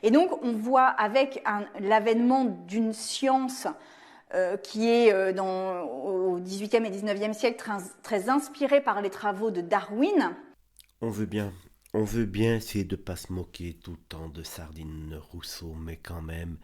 Et donc, on voit avec l'avènement d'une science qui est au XVIIIe et XIXe siècle très inspirée par les travaux de Darwin. On veut bien, on veut bien essayer de pas se moquer tout le temps de Sardine Rousseau, mais quand même,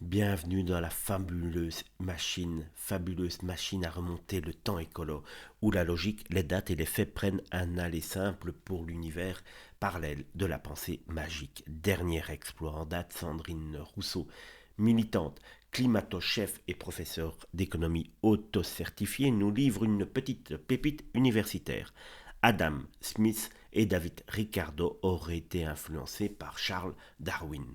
bienvenue dans la fabuleuse machine à remonter le temps écolo, où la logique, les dates et les faits prennent un aller simple pour l'univers parallèle de la pensée magique. Dernier exploit en date, Sandrine Rousseau, militante, climato-chef et professeur d'économie auto-certifié, nous livre une petite pépite universitaire. Adam Smith et David Ricardo auraient été influencés par Charles Darwin.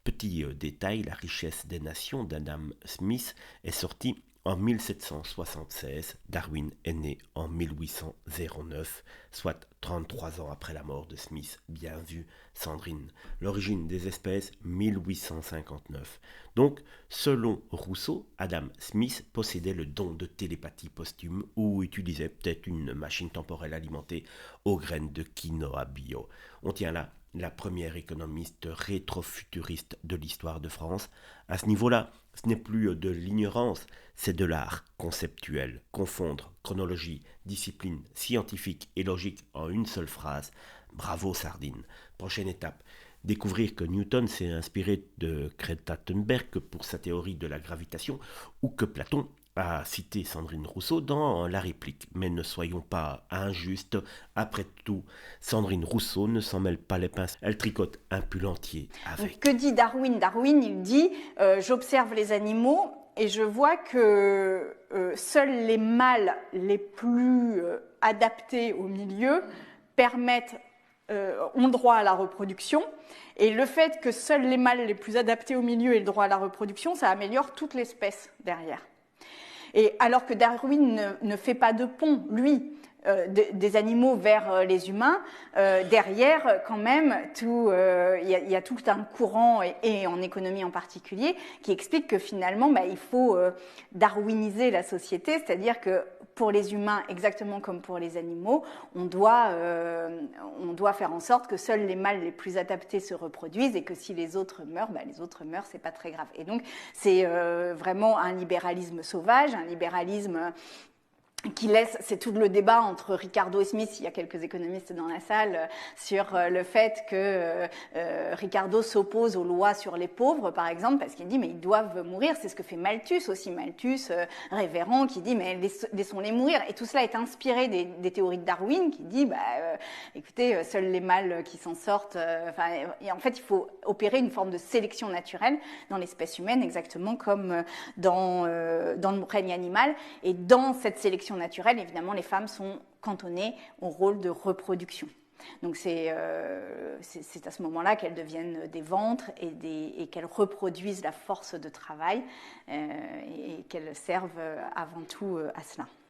Petit détail, La richesse des nations d'Adam Smith est sortie en 1776. Darwin est né en 1809, soit 33 ans après la mort de Smith. Bien vu, Sandrine. L'origine des espèces, 1859. Donc, selon Rousseau, Adam Smith possédait le don de télépathie posthume ou utilisait peut-être une machine temporelle alimentée aux graines de quinoa bio. On tient là la première économiste rétrofuturiste de l'histoire de France. À ce niveau-là, ce n'est plus de l'ignorance, c'est de l'art conceptuel. Confondre chronologie, discipline scientifique et logique en une seule phrase. Bravo Sardine. Prochaine étape. Découvrir que Newton s'est inspiré de Greta Thunberg pour sa théorie de la gravitation ou que Platon a cité Sandrine Rousseau dans La réplique. Mais ne soyons pas injustes. Après tout, Sandrine Rousseau ne s'en mêle pas les pinces. Elle tricote un pull entier Donc, avec. que dit Darwin? Darwin, il dit j'observe les animaux et je vois que seuls les mâles les plus adaptés au milieu ont droit à la reproduction. Et le fait que seuls les mâles les plus adaptés au milieu aient le droit à la reproduction, ça améliore toute l'espèce derrière. Et alors que Darwin ne fait pas de pont, lui, des animaux vers les humains, derrière, quand même, il y a tout un courant, et en économie en particulier, qui explique que finalement, il faut darwiniser la société, c'est-à-dire que pour les humains, exactement comme pour les animaux, on doit faire en sorte que seuls les mâles les plus adaptés se reproduisent et que si les autres meurent, c'est pas très grave. Et donc, c'est vraiment un libéralisme sauvage, un libéralisme qui laisse, c'est tout le débat entre Ricardo et Smith, il y a quelques économistes dans la salle, sur le fait que Ricardo s'oppose aux lois sur les pauvres, par exemple, parce qu'il dit mais ils doivent mourir, c'est ce que fait Malthus aussi, Malthus, révérend, qui dit mais laissons-les mourir. Et tout cela est inspiré des théories de Darwin, qui dit écoutez, seuls les mâles qui s'en sortent, et en fait il faut opérer une forme de sélection naturelle dans l'espèce humaine, exactement comme dans le règne animal, et dans cette sélection naturelle, évidemment, les femmes sont cantonnées au rôle de reproduction. Donc c'est à ce moment-là qu'elles deviennent des ventres et qu'elles reproduisent la force de travail et qu'elles servent avant tout à cela.